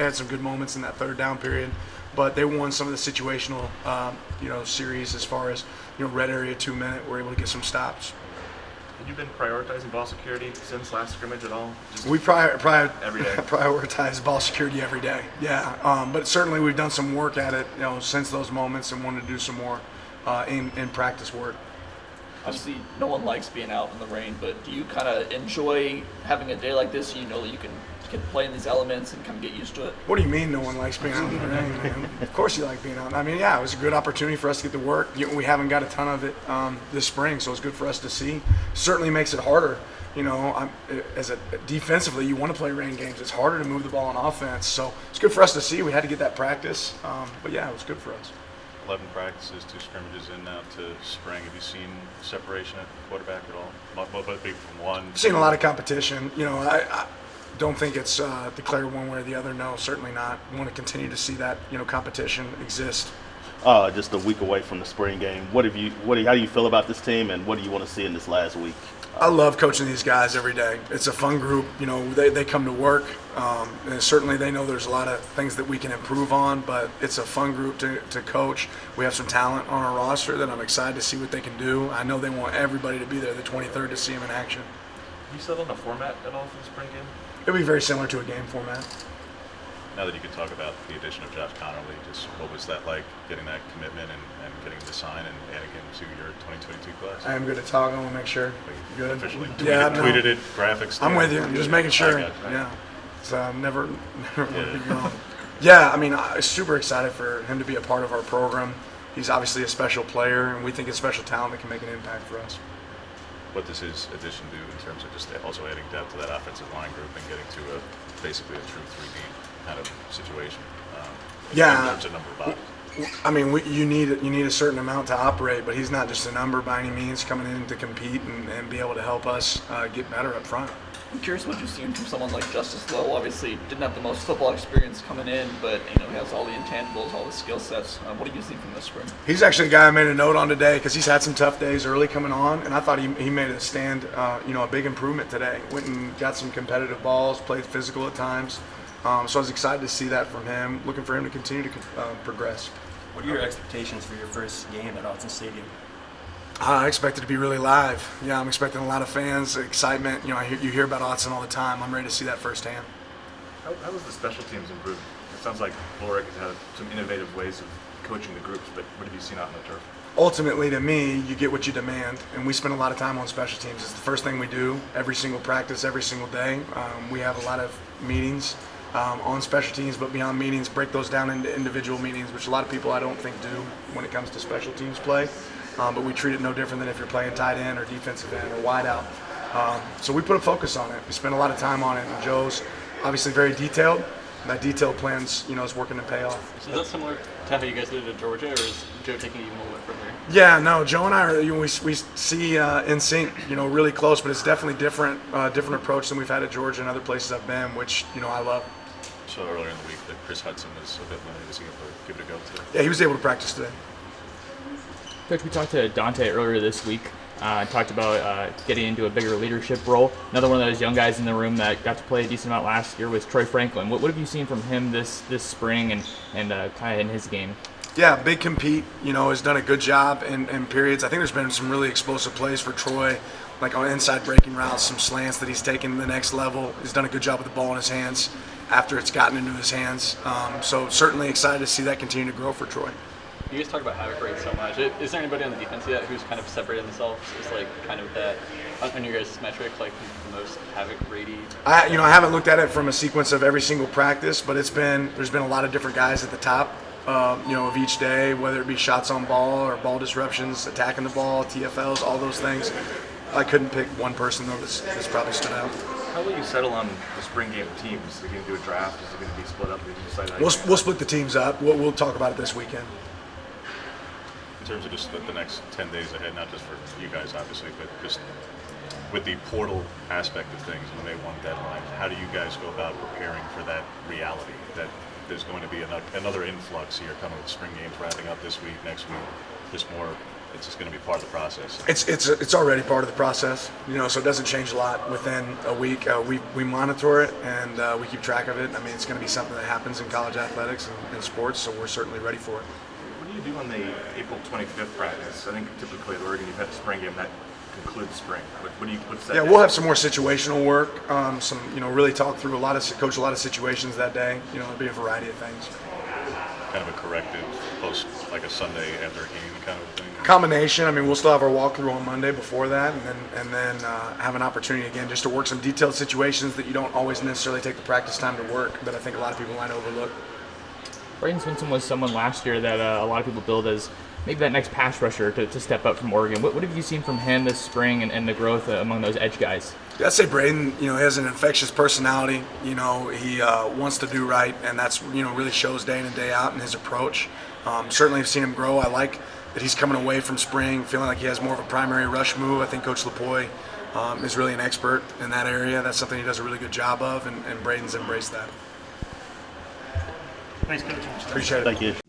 They had some good moments in that third down period, but they won some of the situational, series as far as, red area 2 minute. We're able to get some stops. Have you been prioritizing ball security since last scrimmage at all? We every day. prioritize ball security every day. Yeah, but certainly we've done some work at it, since those moments, and wanted to do some more in practice work. Obviously, no one likes being out in the rain, but do you kind of enjoy having a day like this? You know that you can play in these elements and kind of get used to it. What do you mean no one likes being out in the rain, man? Of course you like being out. I mean, yeah, it was a good opportunity for us to get to work. We haven't got a ton of it this spring, so it's good for us to see. Certainly makes it harder. Defensively, you want to play rain games. It's harder to move the ball on offense, so it's good for us to see. We had to get that practice, but yeah, it was good for us. 11 practices, 2 scrimmages in now to spring. Have you seen separation at quarterback at all? But big from one. I've seen a lot of competition. I don't think it's declared one way or the other. No, certainly not. We want to continue to see that competition exist. Just a week away from the spring game. How do you feel about this team, and what do you want to see in this last week? I love coaching these guys every day. It's a fun group. They come to work. And certainly they know there's a lot of things that we can improve on, but it's a fun group to coach. We have some talent on our roster that I'm excited to see what they can do. I know they want everybody to be there the 23rd to see them in action. Have you settled on a format at all for the spring game? It'll be very similar to a game format. Now that you can talk about the addition of Josh Connerly, just what was that like, getting that commitment and getting him to sign and adding him to your 2022 class? I am good at talking. I want to make sure. Good. Officially tweeted it, graphics. I'm with you. I'm just making sure. Right. Yeah. So never want to be wrong. Yeah, I mean, I'm super excited for him to be a part of our program. He's obviously a special player, and we think it's special talent that can make an impact for us. What does his addition do in terms of just also adding depth to that offensive line group and getting to basically a true 3D kind of situation? In terms of number of bodies. I mean, you need a certain amount to operate, but he's not just a number by any means, coming in to compete and be able to help us get better up front. I'm curious what you've seen from someone like Justice Lowe. Obviously, didn't have the most football experience coming in, but he has all the intangibles, all the skill sets. What do you see from this spring? He's actually a guy I made a note on today because he's had some tough days early coming on, and I thought he made a stand, a big improvement today. Went and got some competitive balls, played physical at times. So I was excited to see that from him. Looking for him to continue to progress. What are your expectations for your first game at Autzen Stadium? I expect it to be really live. Yeah, I'm expecting a lot of fans, excitement. You hear about Autzen all the time. I'm ready to see that firsthand. How has the special teams improved? It sounds like Ulrich has had some innovative ways of coaching the groups, but what have you seen out on the turf? Ultimately, to me, you get what you demand, and we spend a lot of time on special teams. It's the first thing we do every single practice, every single day. We have a lot of meetings on special teams, but beyond meetings, break those down into individual meetings, which a lot of people I don't think do when it comes to special teams play. But we treat it no different than if you're playing tight end or defensive end or wide out. So we put a focus on it. We spend a lot of time on it, and Joe's obviously very detailed. And that detailed plan's, is working to pay off. So is that similar to how you guys did it at Georgia, or is Joe taking it even a little bit further? Yeah, no, Joe and I are, we see in sync, really close, but it's definitely different approach than we've had at Georgia and other places I've been, which, I love. So earlier in the week that Chris Hudson was a bit limited. Is he able to give it a go today? Yeah, he was able to practice today. Coach, we talked to Dante earlier this week. Talked about getting into a bigger leadership role. Another one of those young guys in the room that got to play a decent amount last year was Troy Franklin. What have you seen from him this spring and kind of in his game? Yeah, big compete. Has done a good job in periods. I think there's been some really explosive plays for Troy, like on inside breaking routes, some slants that he's taken to the next level. He's done a good job with the ball in his hands after it's gotten into his hands. So certainly excited to see that continue to grow for Troy. You guys talk about havoc rate so much. Is there anybody on the defense yet who's kind of separated themselves as like kind of that on your guys' metric, like the most havoc ratey? I haven't looked at it from a sequence of every single practice, but there's been a lot of different guys at the top, of each day, whether it be shots on ball or ball disruptions, attacking the ball, TFLs, all those things. I couldn't pick one person though that's probably stood out. How will you settle on the spring game teams? Are you going to do a draft? Is it going to be split up? We'll split the teams up. We'll talk about it this weekend. In terms of just the next 10 days ahead, not just for you guys obviously, but just with the portal aspect of things and the May 1 deadline, how do you guys go about preparing for that reality that there's going to be another influx here coming with spring games wrapping up this week, next week, just more it's just going to be part of the process. It's already part of the process, so it doesn't change a lot within a week. We monitor it and we keep track of it. I mean, it's going to be something that happens in college athletics and sports, so we're certainly ready for it. What do you do on the April 25th practice? I think typically at Oregon you've had a spring game that concludes spring. What's that? Yeah, we'll have some more situational work. Really talk through coach a lot of situations that day. It'll be a variety of things. Kind of a corrective post, like a Sunday after a game kind of thing. Combination. I mean, we'll still have our walkthrough on Monday before that, and then have an opportunity again just to work some detailed situations that you don't always necessarily take the practice time to work, but I think a lot of people might overlook. Braden Swinson was someone last year that a lot of people build as maybe that next pass rusher to step up from Oregon. What have you seen from him this spring and the growth among those edge guys? I'd say Braden, he has an infectious personality. He wants to do right, and that's really shows day in and day out in his approach. Certainly, I've seen him grow. I like that he's coming away from spring feeling like he has more of a primary rush move. I think Coach Lapoy is really an expert in that area. That's something he does a really good job of, and Braden's embraced that. Thanks, Coach. Appreciate it. Thank you.